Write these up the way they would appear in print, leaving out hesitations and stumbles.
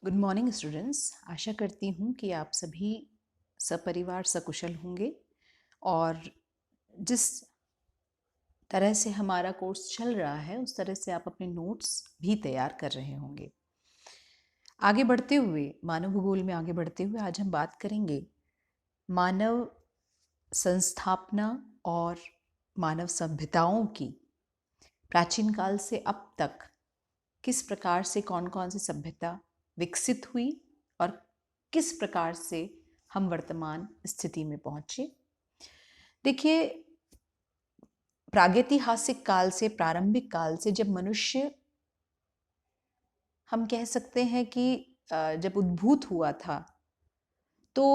Good morning students. आशा करती हूँ कि आप सभी सपरिवार सकुशल होंगे और जिस तरह से हमारा कोर्स चल रहा है उस तरह से आप अपने नोट्स भी तैयार कर रहे होंगे। आगे बढ़ते हुए मानव भूगोल में आगे बढ़ते हुए आज हम बात करेंगे मानव संस्थापना और मानव सभ्यताओं की प्राचीन काल से अब तक किस प्रकार से कौन कौन सी सभ्यता विकसित हुई और किस प्रकार से हम वर्तमान स्थिति में पहुंचे। देखिए, प्रागैतिहासिक काल से प्रारंभिक काल से जब मनुष्य, हम कह सकते हैं कि जब उद्भूत हुआ था तो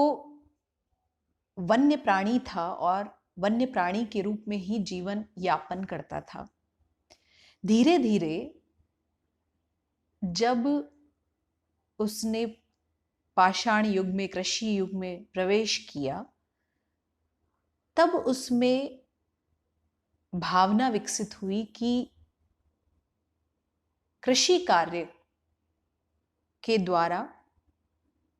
वन्य प्राणी था और वन्य प्राणी के रूप में ही जीवन यापन करता था। धीरे धीरे जब उसने पाषाण युग में, कृषि युग में प्रवेश किया, तब उसमें भावना विकसित हुई कि कृषि कार्य के द्वारा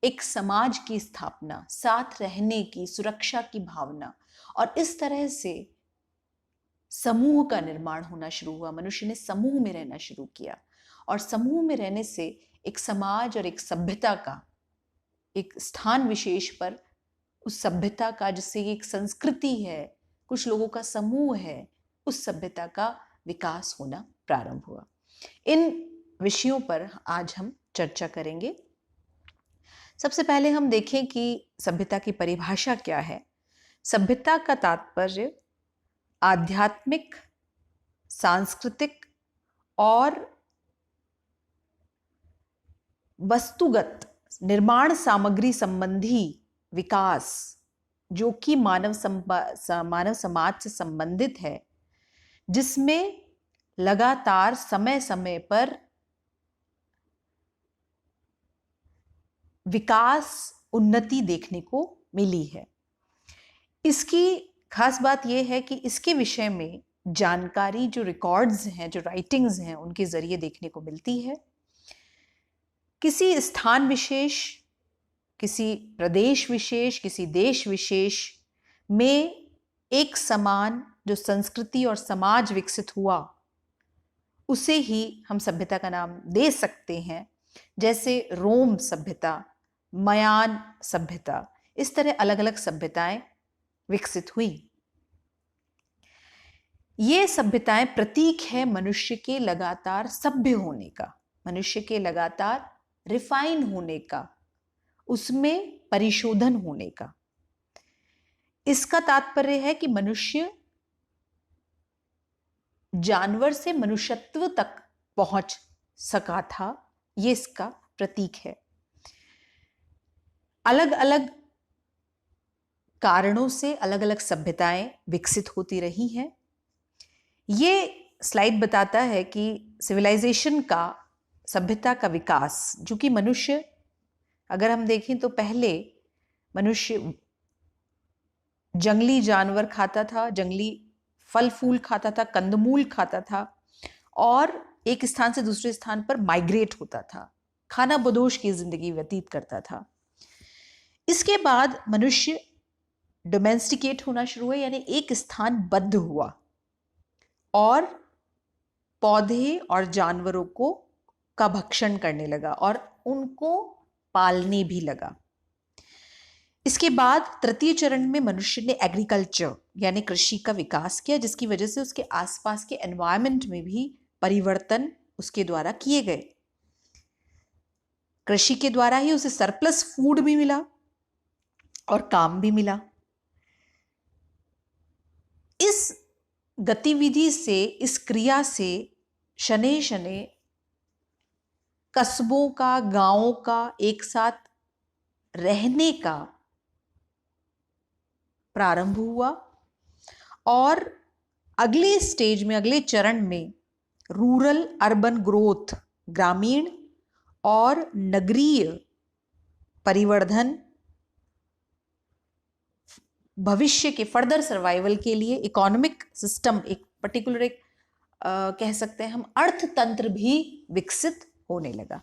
एक समाज की स्थापना, साथ रहने की, सुरक्षा की भावना और इस तरह से समूह का निर्माण होना शुरू हुआ। मनुष्य ने समूह में रहना शुरू किया और समूह में रहने से एक समाज और एक सभ्यता का, एक स्थान विशेष पर उस सभ्यता का, जिससे एक संस्कृति है, कुछ लोगों का समूह है, उस सभ्यता का विकास होना प्रारंभ हुआ। इन विषयों पर आज हम चर्चा करेंगे। सबसे पहले हम देखें कि सभ्यता की परिभाषा क्या है। सभ्यता का तात्पर्य आध्यात्मिक, सांस्कृतिक और वस्तुगत निर्माण सामग्री संबंधी विकास, जो कि मानव समाज से संबंधित है, जिसमें लगातार समय समय पर विकास, उन्नति देखने को मिली है। इसकी खास बात यह है कि इसके विषय में जानकारी, जो रिकॉर्ड्स हैं, जो राइटिंग्स हैं, उनके जरिए देखने को मिलती है। किसी स्थान विशेष, किसी प्रदेश विशेष, किसी देश विशेष में एक समान जो संस्कृति और समाज विकसित हुआ, उसे ही हम सभ्यता का नाम दे सकते हैं। जैसे रोम सभ्यता, मयान सभ्यता, इस तरह अलग अलग सभ्यताएं विकसित हुई। ये सभ्यताएं प्रतीक है मनुष्य के लगातार सभ्य होने का, मनुष्य के लगातार रिफाइन होने का, उसमें परिशोधन होने का। इसका तात्पर्य है कि मनुष्य जानवर से मनुष्यत्व तक पहुंच सका था, ये इसका प्रतीक है। अलग अलग कारणों से अलग अलग सभ्यताएं विकसित होती रही हैं। ये स्लाइड बताता है कि सिविलाइजेशन का, सभ्यता का विकास, जो कि मनुष्य, अगर हम देखें तो पहले मनुष्य जंगली जानवर खाता था, जंगली फल फूल खाता था, कंदमूल खाता था और एक स्थान से दूसरे स्थान पर माइग्रेट होता था, खाना बदोश की जिंदगी व्यतीत करता था। इसके बाद मनुष्य डोमेस्टिकेट होना शुरू हुआ, यानी एक स्थान बद्ध हुआ और पौधे और जानवरों को का भक्षण करने लगा और उनको पालने भी लगा। इसके बाद तृतीय चरण में मनुष्य ने एग्रीकल्चर यानी कृषि का विकास किया, जिसकी वजह से उसके आसपास के एनवायरनमेंट में भी परिवर्तन उसके द्वारा किए गए। कृषि के द्वारा ही उसे सरप्लस फूड भी मिला और काम भी मिला। इस गतिविधि से, इस क्रिया से शनै शनै कस्बों का, गांवों का एक साथ रहने का प्रारंभ हुआ और अगले स्टेज में, अगले चरण में रूरल अर्बन ग्रोथ, ग्रामीण और नगरीय परिवर्धन, भविष्य के फर्दर सर्वाइवल के लिए इकोनॉमिक सिस्टम, एक पर्टिकुलर कह सकते हैं हम अर्थतंत्र भी विकसित होने लगा।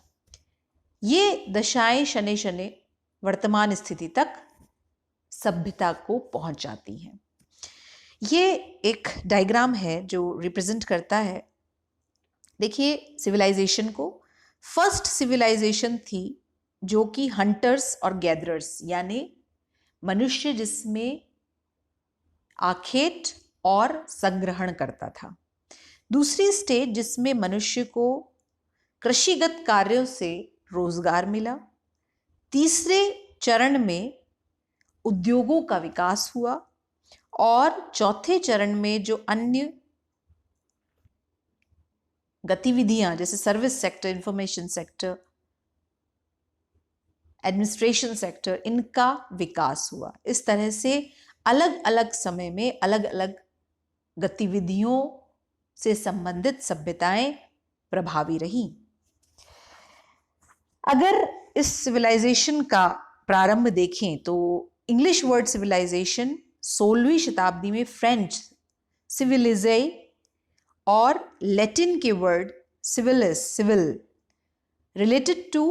ये दशाएं शनै शनै वर्तमान स्थिति तक सभ्यता को पहुंच जाती हैं। ये एक डायग्राम है जो रिप्रेजेंट करता है, देखिए सिविलाइजेशन को। फर्स्ट सिविलाइजेशन थी जो कि हंटर्स और गैदरर्स, यानी मनुष्य जिसमें आखेट और संग्रहण करता था। दूसरी स्टेज जिसमें मनुष्य को कृषिगत कार्यों से रोजगार मिला। तीसरे चरण में उद्योगों का विकास हुआ और चौथे चरण में जो अन्य गतिविधियां जैसे service sector, information sector, administration sector, इनका विकास हुआ। इस तरह से अलग अलग समय में अलग अलग गतिविधियों से संबंधित सभ्यताएं प्रभावी रहीं। अगर इस सिविलाइजेशन का प्रारंभ देखें तो इंग्लिश वर्ड सिविलाइजेशन 16वीं शताब्दी में फ्रेंच सिविलिजे और लैटिन के word civilis, civil, related to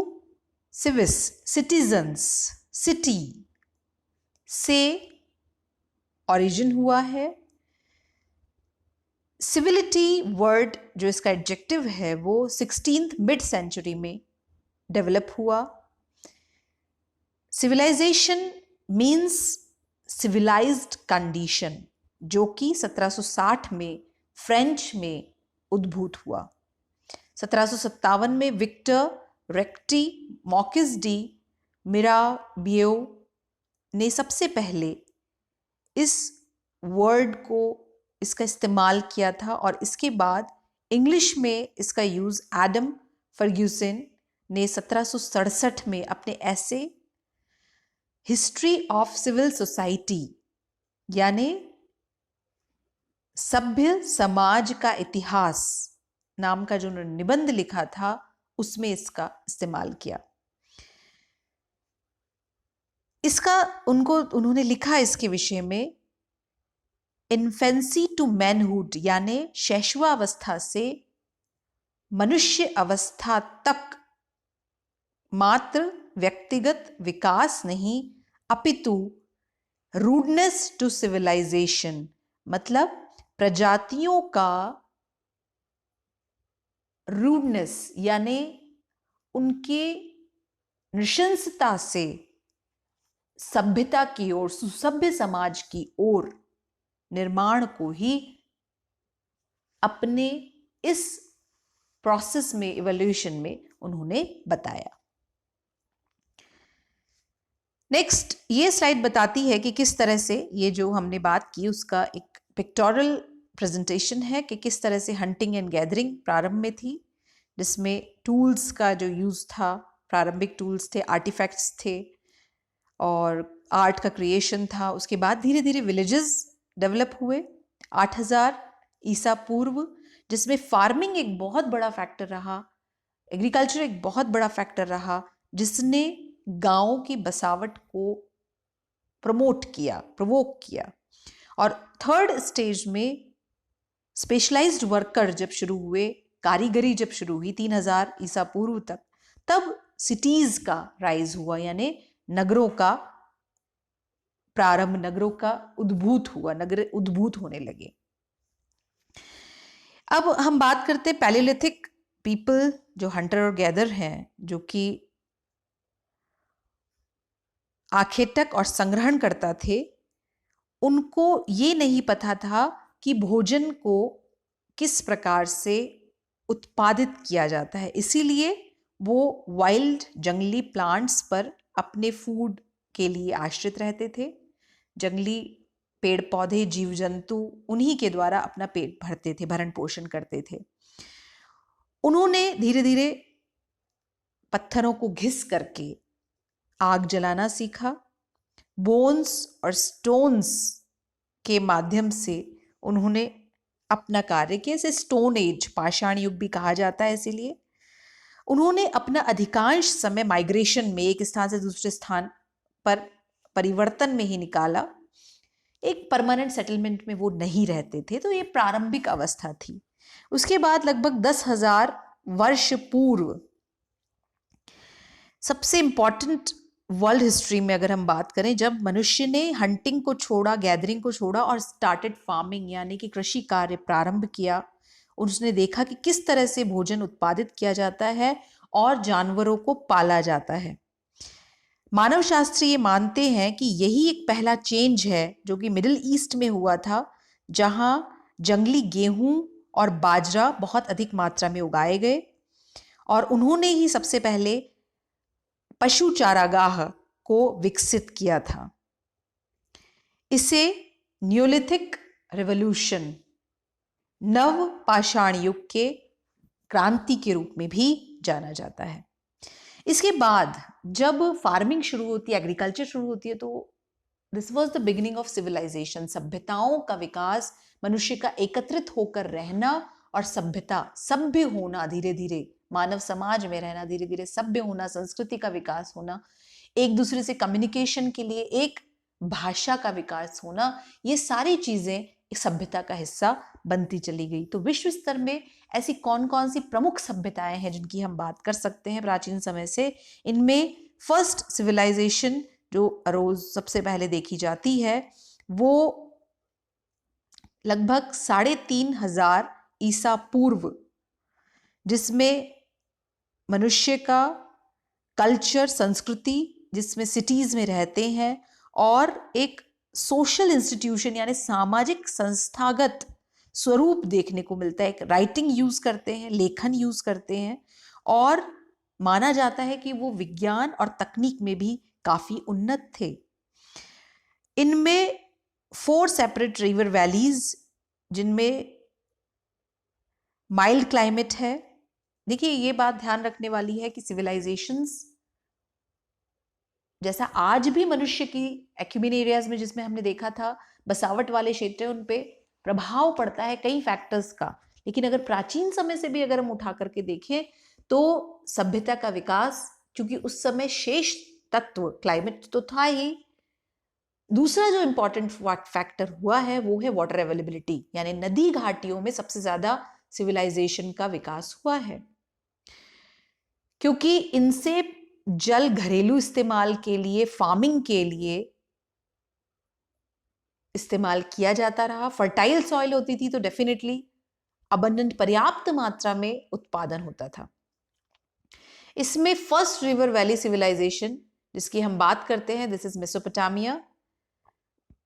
civis, citizens, city से ओरिजिन हुआ है। सिविलिटी वर्ड जो इसका एडजेक्टिव है वो 16th मिड सेंचुरी में डेवलप हुआ। सिविलाइजेशन मीन्स सिविलाइज्ड कंडीशन, जो कि 1760 में फ्रेंच में उद्भूत हुआ। 1757 में विक्टर रेक्टी मॉकिस डी मिराबियो ने सबसे पहले इस वर्ड को, इसका इस्तेमाल किया था और इसके बाद इंग्लिश में इसका यूज एडम फर्ग्यूसन ने 1767 में अपने ऐसे हिस्ट्री ऑफ सिविल सोसाइटी यानी सभ्य समाज का इतिहास नाम का जो निबंध लिखा था उसमें इसका इस्तेमाल किया। इसका उन्होंने लिखा इसके विषय में इन्फेंसी टू मैनहुड, यानी शैशवावस्था से मनुष्य अवस्था तक मात्र व्यक्तिगत विकास नहीं अपितु रूडनेस टू सिविलाइजेशन, मतलब प्रजातियों का रूडनेस यानी उनके नृशंसता से सभ्यता की ओर, सुसभ्य समाज की ओर निर्माण को ही अपने इस प्रोसेस में, इवोल्यूशन में उन्होंने बताया। नेक्स्ट ये स्लाइड बताती है कि किस तरह से ये जो हमने बात की उसका एक पिक्टोरल प्रेजेंटेशन है कि किस तरह से हंटिंग एंड गैदरिंग प्रारंभ में थी, जिसमें टूल्स का जो यूज था, प्रारंभिक टूल्स थे, आर्टिफैक्ट्स थे और आर्ट का क्रिएशन था। उसके बाद धीरे धीरे विलेजेस डेवलप हुए 8000 ईसा पूर्व, जिसमें फार्मिंग एक बहुत बड़ा फैक्टर रहा, एग्रीकल्चर एक बहुत बड़ा फैक्टर रहा, जिसने गांवों की बसावट को प्रमोट किया, प्रोवोक किया। और थर्ड स्टेज में स्पेशलाइज्ड वर्कर जब शुरू हुए, कारीगरी जब शुरू हुई 3000 ईसा पूर्व तक, तब सिटीज का राइज हुआ, यानी नगरों का प्रारंभ, नगरों का उद्भूत हुआ, नगर उद्भूत होने लगे। अब हम बात करते हैं पैलियोलिथिक पीपल जो हंटर और गैदर हैं, जो कि आखेटक और संग्रहण करता थे। उनको ये नहीं पता था कि भोजन को किस प्रकार से उत्पादित किया जाता है, इसीलिए वो वाइल्ड जंगली प्लांट्स पर अपने फूड के लिए आश्रित रहते थे। जंगली पेड़ पौधे, जीव जंतु उन्हीं के द्वारा अपना पेट भरते थे, भरण पोषण करते थे। उन्होंने धीरे धीरे पत्थरों को घिस करके आग जलाना सीखा। बोन्स और स्टोन्स के माध्यम से उन्होंने अपना कार्य किया। इसे स्टोन एज, पाषाण युग भी कहा जाता है। इसीलिए उन्होंने अपना अधिकांश समय माइग्रेशन में, एक स्थान से दूसरे स्थान पर परिवर्तन में ही निकाला। एक परमानेंट सेटलमेंट में वो नहीं रहते थे। तो ये प्रारंभिक अवस्था थी। उसके बाद लगभग 10,000 वर्ष पूर्व सबसे इंपॉर्टेंट वर्ल्ड हिस्ट्री में अगर हम बात करें, जब मनुष्य ने हंटिंग को छोड़ा, गैदरिंग को छोड़ा और स्टार्टेड फार्मिंग यानी कि कृषि कार्य प्रारंभ किया, उसने देखा कि किस तरह से भोजन उत्पादित किया जाता है और जानवरों को पाला जाता है। मानव शास्त्री ये मानते हैं कि यही एक पहला चेंज है जो कि मिडिल ईस्ट में हुआ था, जहां जंगली गेहूं और बाजरा बहुत अधिक मात्रा में उगाए गए और उन्होंने ही सबसे पहले पशु चारागाह को विकसित किया था। इसे न्यूलिथिक रिवॉल्यूशन, नव पाषाण युग के क्रांति के रूप में भी जाना जाता है। इसके बाद जब फार्मिंग शुरू होती है, एग्रीकल्चर शुरू होती है, तो this was the beginning of civilisation. सभ्यताओं का विकास, मनुष्य का एकत्रित होकर रहना और सभ्य होना, धीरे धीरे मानव समाज में रहना, धीरे धीरे सभ्य होना, संस्कृति का विकास होना, एक दूसरे से कम्युनिकेशन के लिए एक भाषा का विकास होना, ये सारी चीजें एक सभ्यता का हिस्सा बनती चली गई। तो विश्व स्तर में ऐसी कौन कौन सी प्रमुख सभ्यताएं हैं जिनकी हम बात कर सकते हैं प्राचीन समय से? इनमें फर्स्ट सिविलाइजेशन जो अरोज सबसे पहले देखी जाती है, वो लगभग 3500 ईसा पूर्व, जिसमें मनुष्य का कल्चर, संस्कृति, जिसमें सिटीज में रहते हैं और एक सोशल इंस्टीट्यूशन यानी सामाजिक संस्थागत स्वरूप देखने को मिलता है। एक राइटिंग यूज करते हैं, लेखन यूज करते हैं और माना जाता है कि वो विज्ञान और तकनीक में भी काफी उन्नत थे। इनमें 4 सेपरेट रिवर वैलीज, जिनमें माइल्ड क्लाइमेट है। देखिए, ये बात ध्यान रखने वाली है कि सिविलाइजेशंस जैसा आज भी मनुष्य की एक्यूमेन एरियाज में, जिसमें हमने देखा था बसावट वाले क्षेत्र, उन पे प्रभाव पड़ता है कई फैक्टर्स का। लेकिन अगर प्राचीन समय से भी अगर हम उठा करके देखें तो सभ्यता का विकास, क्योंकि उस समय शेष तत्व, क्लाइमेट तो था ही, दूसरा जो इंपॉर्टेंट फैक्टर हुआ है वो है वाटर अवेलेबिलिटी, यानी नदी घाटियों में सबसे ज्यादा सिविलाइजेशन का विकास हुआ है, क्योंकि इनसे जल घरेलू इस्तेमाल के लिए, फार्मिंग के लिए इस्तेमाल किया जाता रहा। फर्टाइल सॉइल होती थी तो डेफिनेटली अबंडेंट, पर्याप्त मात्रा में उत्पादन होता था। इसमें फर्स्ट रिवर वैली सिविलाइजेशन जिसकी हम बात करते हैं, दिस इज मेसोपोटामिया।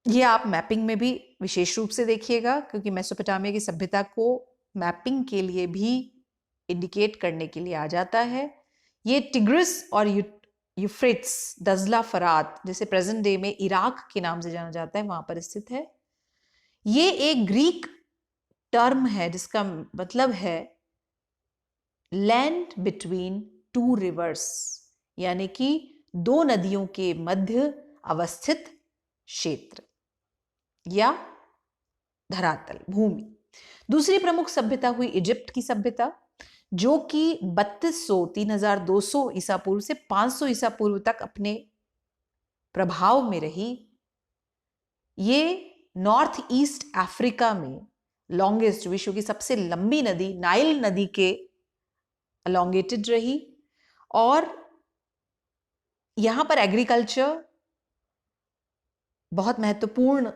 ये आप मैपिंग में भी विशेष रूप से देखिएगा, क्योंकि मेसोपोटामिया की सभ्यता को मैपिंग के लिए भी इंडिकेट करने के लिए आ जाता है। ये टिग्रिस और यूफ्रेट्स, दजला, फरात, जिसे प्रेजेंट डे में इराक के नाम से जाना जाता है, वहां पर स्थित है। ये एक ग्रीक टर्म है जिसका मतलब है लैंड बिटवीन 2 रिवर्स, यानी कि 2 नदियों के मध्य अवस्थित क्षेत्र या धरातल, भूमि। दूसरी प्रमुख सभ्यता हुई इजिप्ट की सभ्यता, जो कि 3200-3200 ईसा पूर्व से 500 ईसा पूर्व तक अपने प्रभाव में रही। ये नॉर्थ ईस्ट अफ्रीका में लॉन्गेस्ट, विश्व की सबसे लंबी नदी नाइल नदी के अलोंगेटेड रही और यहां पर एग्रीकल्चर बहुत महत्वपूर्ण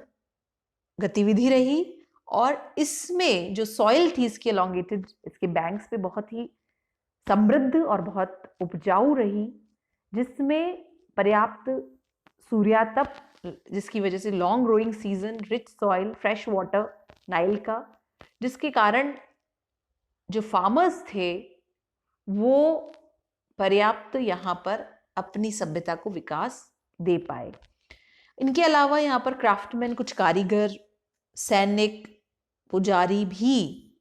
गतिविधि रही और इसमें जो सॉइल थी इसके अलोंगेटेड, इसके बैंक्स पे बहुत ही समृद्ध और बहुत उपजाऊ रही, जिसमें पर्याप्त सूर्यातप, जिसकी वजह से long growing season, rich soil, fresh water Nile का, जिसके कारण जो फार्मर्स थे वो पर्याप्त यहाँ पर अपनी सभ्यता को विकास दे पाए। इनके अलावा यहाँ पर क्राफ्टमैन, कुछ कारीगर, सैनिक, पुजारी भी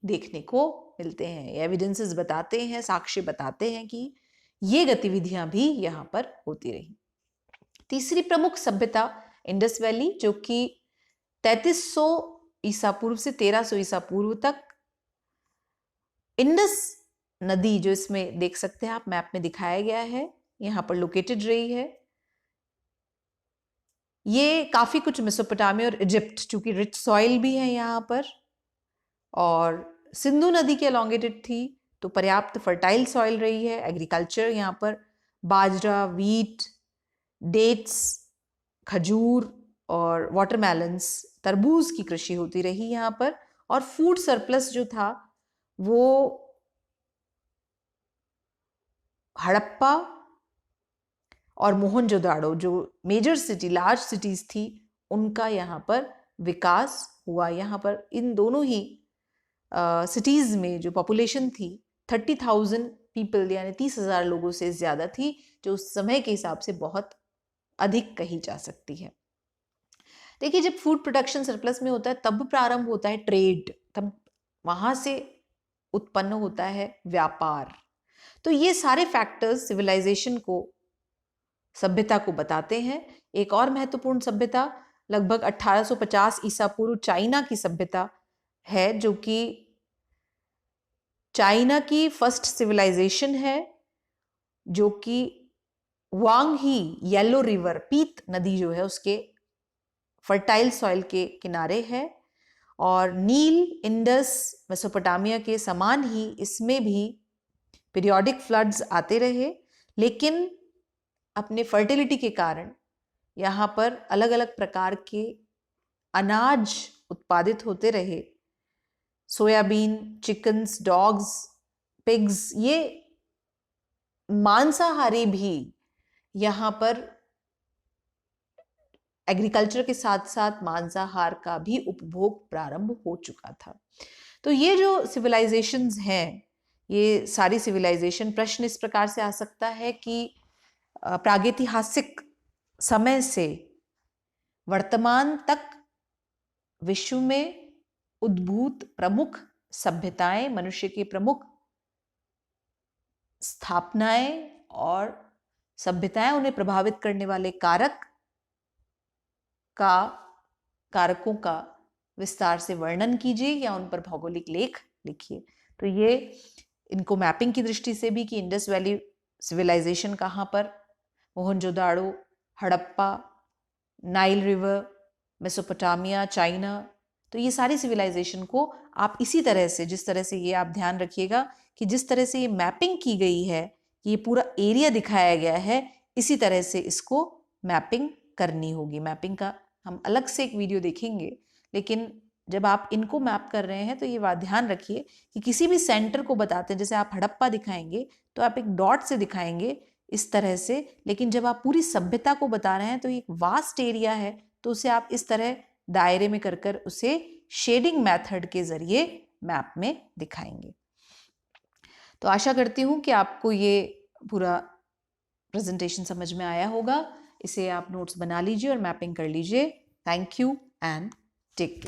देखने को मिलते हैं। एविडेंसेस बताते हैं, साक्ष्य बताते हैं कि ये गतिविधियां भी यहाँ पर होती रही। तीसरी प्रमुख सभ्यता इंडस वैली, जो कि 3300 ईसा पूर्व से 1300 ईसा पूर्व तक इंडस नदी, जो इसमें देख सकते हैं आप मैप में दिखाया गया है, यहाँ पर लोकेटेड रही है। ये काफी कुछ मेसोपोटामिया और इजिप्ट, चूंकि रिच सॉइल भी है यहाँ पर और सिंधु नदी के अलोंगेटेड थी तो पर्याप्त फर्टाइल सॉइल रही है। एग्रीकल्चर यहाँ पर बाजरा, वीट, डेट्स, खजूर और वाटरमेलन्स, तरबूज की कृषि होती रही यहाँ पर। और फूड सरप्लस जो था वो हड़प्पा और मोहनजोदाड़ो, जो मेजर सिटी, लार्ज सिटीज थी, उनका यहाँ पर विकास हुआ। यहाँ पर इन दोनों ही सिटीज में जो पॉपुलेशन थी 30,000 पीपल, यानी 30,000 लोगों से ज्यादा थी, जो उस समय के हिसाब से बहुत अधिक कही जा सकती है। देखिए, जब फूड प्रोडक्शन सरप्लस में होता है तब प्रारंभ होता है ट्रेड, तब वहां से उत्पन्न होता है व्यापार। तो ये सारे फैक्टर्स सिविलाइजेशन को, सभ्यता को बताते हैं। एक और महत्वपूर्ण सभ्यता लगभग 1850 ईसा पूर्व चाइना की सभ्यता है, जो कि चाइना की फर्स्ट सिविलाइजेशन है, जो कि वांग ही येलो रिवर, पीत नदी जो है उसके फर्टाइल सॉइल के किनारे है। और नील, इंडस, मेसोपोटामिया के समान ही इसमें भी पीरियोडिक फ्लड्स आते रहे, लेकिन अपने फर्टिलिटी के कारण यहाँ पर अलग अलग प्रकार के अनाज उत्पादित होते रहे। सोयाबीन, चिकन्स, डॉग्स, पिग्स, ये मांसाहारी भी यहाँ पर एग्रीकल्चर के साथ साथ मांसाहार का भी उपभोग प्रारंभ हो चुका था। तो ये जो सिविलाइजेशंस हैं, ये सारी सिविलाइजेशन, प्रश्न इस प्रकार से आ सकता है कि प्रागैतिहासिक समय से वर्तमान तक विश्व में उद्भूत प्रमुख सभ्यताएं, मनुष्य की प्रमुख स्थापनाएं और सभ्यताएं, उन्हें प्रभावित करने वाले कारकों का विस्तार से वर्णन कीजिए या उन पर भौगोलिक लेख लिखिए। तो ये इनको मैपिंग की दृष्टि से भी कि इंडस वैली सिविलाइजेशन कहाँ पर, Mohenjodaro, Harappa, Nile river, Mesopotamia, China, तो ये सारी सिविलाइजेशन को आप इसी तरह से, जिस तरह से ये आप ध्यान रखिएगा कि जिस तरह से ये मैपिंग की गई है, ये पूरा एरिया दिखाया गया है, इसी तरह से इसको मैपिंग करनी होगी। मैपिंग का हम अलग से एक वीडियो देखेंगे, लेकिन जब आप इनको मैप कर रहे हैं तो ये बात ध्यान रखिए कि किसी भी सेंटर को बताते हैं, जैसे आप हड़प्पा दिखाएंगे तो आप एक डॉट से दिखाएंगे इस तरह से, लेकिन जब आप पूरी सभ्यता को बता रहे हैं तो एक वास्ट एरिया है, तो उसे आप इस तरह दायरे में कर उसे शेडिंग मेथड के जरिए मैप में दिखाएंगे। तो आशा करती हूँ कि आपको ये पूरा प्रेजेंटेशन समझ में आया होगा। इसे आप नोट्स बना लीजिए और मैपिंग कर लीजिए। Thank you and take care.